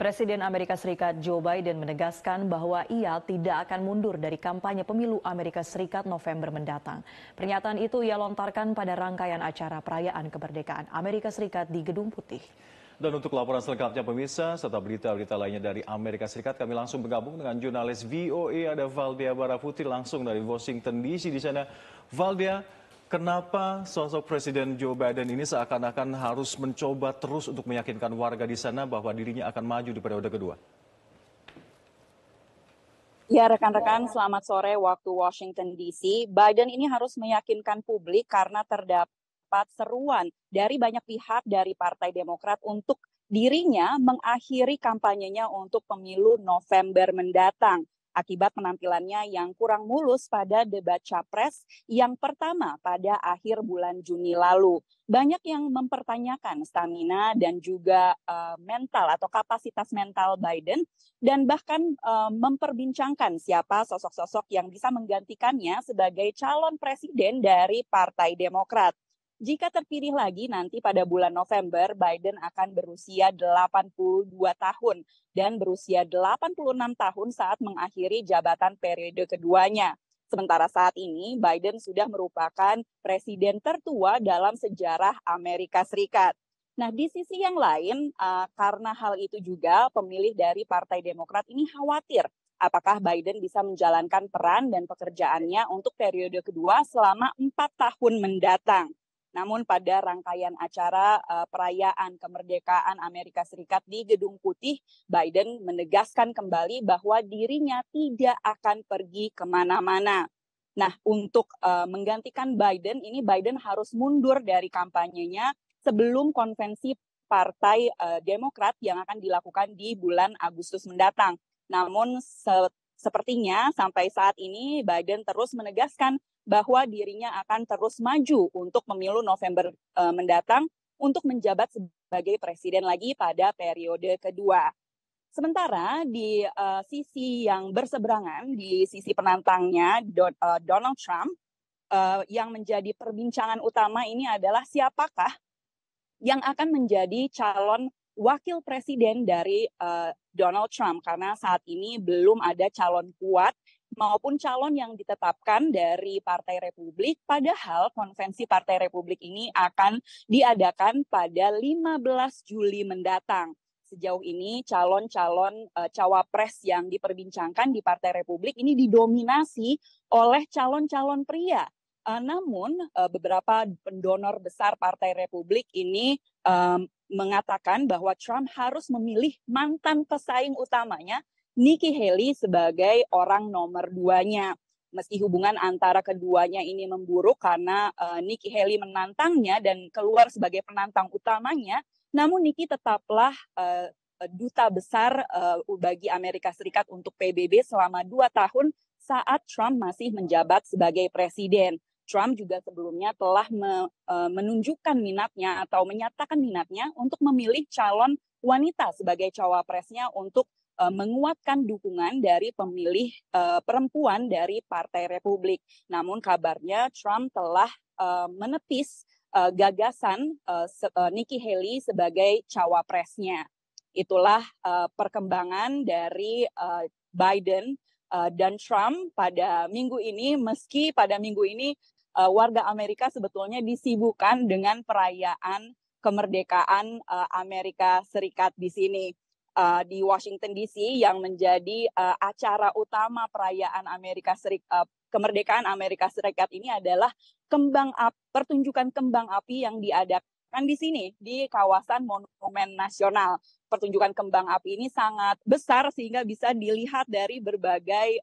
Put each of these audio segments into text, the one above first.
Presiden Amerika Serikat Joe Biden menegaskan bahwa ia tidak akan mundur dari kampanye pemilu Amerika Serikat November mendatang. Pernyataan itu ia lontarkan pada rangkaian acara perayaan kemerdekaan Amerika Serikat di Gedung Putih. Dan untuk laporan selengkapnya pemirsa, serta berita-berita lainnya dari Amerika Serikat, kami langsung bergabung dengan jurnalis VOA, ada Valdia Baraputi langsung dari Washington DC di sana. Valdia, kenapa sosok Presiden Joe Biden ini seakan-akan harus mencoba terus untuk meyakinkan warga di sana bahwa dirinya akan maju di periode kedua? Ya, rekan-rekan, selamat sore waktu Washington DC. Biden ini harus meyakinkan publik karena terdapat seruan dari banyak pihak dari Partai Demokrat untuk dirinya mengakhiri kampanyenya untuk pemilu November mendatang akibat penampilannya yang kurang mulus pada debat Capres yang pertama pada akhir bulan Juni lalu. Banyak yang mempertanyakan stamina dan juga mental atau kapasitas mental Biden dan bahkan memperbincangkan siapa sosok-sosok yang bisa menggantikannya sebagai calon presiden dari Partai Demokrat. Jika terpilih lagi nanti pada bulan November, Biden akan berusia 82 tahun dan berusia 86 tahun saat mengakhiri jabatan periode keduanya. Sementara saat ini, Biden sudah merupakan presiden tertua dalam sejarah Amerika Serikat. Nah, di sisi yang lain, karena hal itu juga pemilih dari Partai Demokrat ini khawatir apakah Biden bisa menjalankan peran dan pekerjaannya untuk periode kedua selama 4 tahun mendatang. Namun pada rangkaian acara perayaan kemerdekaan Amerika Serikat di Gedung Putih, Biden menegaskan kembali bahwa dirinya tidak akan pergi kemana-mana. Nah, untuk menggantikan Biden, ini Biden harus mundur dari kampanyenya sebelum konvensi Partai Demokrat yang akan dilakukan di bulan Agustus mendatang. Namun sepertinya sampai saat ini Biden terus menegaskan bahwa dirinya akan terus maju untuk pemilu November mendatang untuk menjabat sebagai presiden lagi pada periode kedua. Sementara di sisi yang berseberangan, di sisi penantangnya Donald Trump, yang menjadi perbincangan utama ini adalah siapakah yang akan menjadi calon wakil presiden dari Donald Trump, karena saat ini belum ada calon kuat maupun calon yang ditetapkan dari Partai Republik, padahal konvensi Partai Republik ini akan diadakan pada 15 Juli mendatang. Sejauh ini calon-calon cawapres yang diperbincangkan di Partai Republik ini didominasi oleh calon-calon pria. Namun beberapa pendonor besar Partai Republik ini mengatakan bahwa Trump harus memilih mantan pesaing utamanya, Nikki Haley, sebagai orang nomor 2-nya. Meski hubungan antara keduanya ini memburuk karena Nikki Haley menantangnya dan keluar sebagai penantang utamanya, namun Nikki tetaplah duta besar bagi Amerika Serikat untuk PBB selama 2 tahun saat Trump masih menjabat sebagai presiden. Trump juga sebelumnya telah menunjukkan minatnya atau menyatakan minatnya untuk memilih calon wanita sebagai cawapresnya untuk menguatkan dukungan dari pemilih perempuan dari Partai Republik. Namun kabarnya Trump telah menepis gagasan Nikki Haley sebagai cawapresnya. Itulah perkembangan dari Biden dan Trump pada minggu ini, meski pada minggu ini warga Amerika sebetulnya disibukkan dengan perayaan kemerdekaan Amerika Serikat di sini. Di Washington DC yang menjadi acara utama perayaan kemerdekaan Amerika Serikat ini adalah pertunjukan kembang api yang diadakan di sini di kawasan Monumen Nasional. Pertunjukan kembang api ini sangat besar sehingga bisa dilihat dari berbagai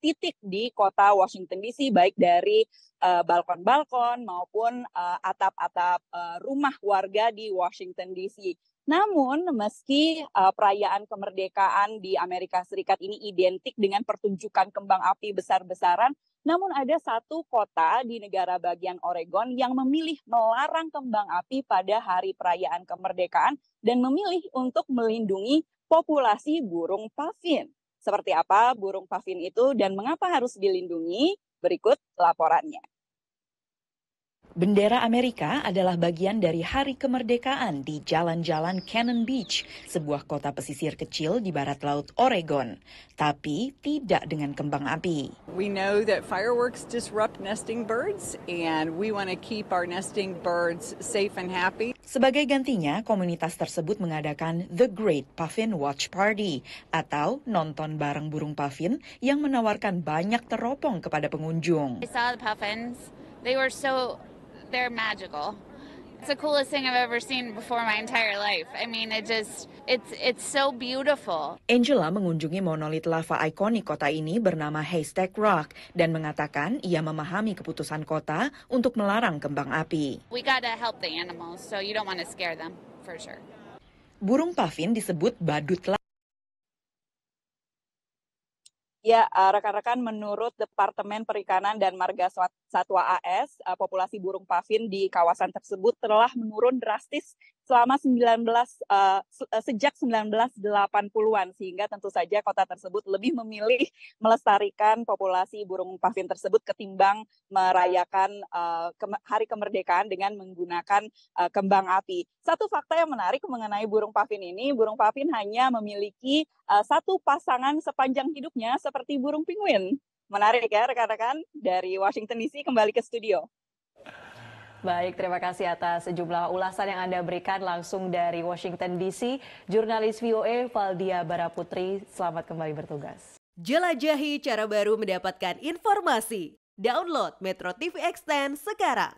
titik di kota Washington DC, baik dari balkon-balkon maupun atap-atap rumah warga di Washington DC. Namun, meski perayaan kemerdekaan di Amerika Serikat ini identik dengan pertunjukan kembang api besar-besaran, namun ada satu kota di negara bagian Oregon yang memilih melarang kembang api pada hari perayaan kemerdekaan dan memilih untuk melindungi populasi burung pavin. Seperti apa burung pavin itu dan mengapa harus dilindungi? Berikut laporannya. Bendera Amerika adalah bagian dari Hari Kemerdekaan di jalan-jalan Cannon Beach, sebuah kota pesisir kecil di barat laut Oregon. Tapi tidak dengan kembang api. We know that fireworks disrupt nesting birds and we want to keep our nesting birds safe and happy. Sebagai gantinya, komunitas tersebut mengadakan The Great Puffin Watch Party atau nonton bareng burung puffin yang menawarkan banyak teropong kepada pengunjung. I saw the puffins. They're magical. It's the coolest thing I've ever seen before my entire life. I mean, it's so beautiful. Angela mengunjungi monolit lava ikonik kota ini bernama Haystack Rock dan mengatakan ia memahami keputusan kota untuk melarang kembang api. We gotta help the animals, so you don't want to scare them, for sure. Burung puffin disebut badut laut. Ya, rekan-rekan, menurut Departemen Perikanan dan Marga Satwa AS, populasi burung puffin di kawasan tersebut telah menurun drastis selama sejak 1980-an, sehingga tentu saja kota tersebut lebih memilih melestarikan populasi burung puffin tersebut ketimbang merayakan Hari Kemerdekaan dengan menggunakan kembang api. Satu fakta yang menarik mengenai burung puffin ini, burung puffin hanya memiliki satu pasangan sepanjang hidupnya seperti burung penguin. Menarik ya rekan-rekan. Dari Washington DC kembali ke studio. Baik, terima kasih atas sejumlah ulasan yang Anda berikan langsung dari Washington DC. Jurnalis VOA Valdia Baraputri, selamat kembali bertugas. Jelajahi cara baru mendapatkan informasi. Download Metro TV Extend sekarang.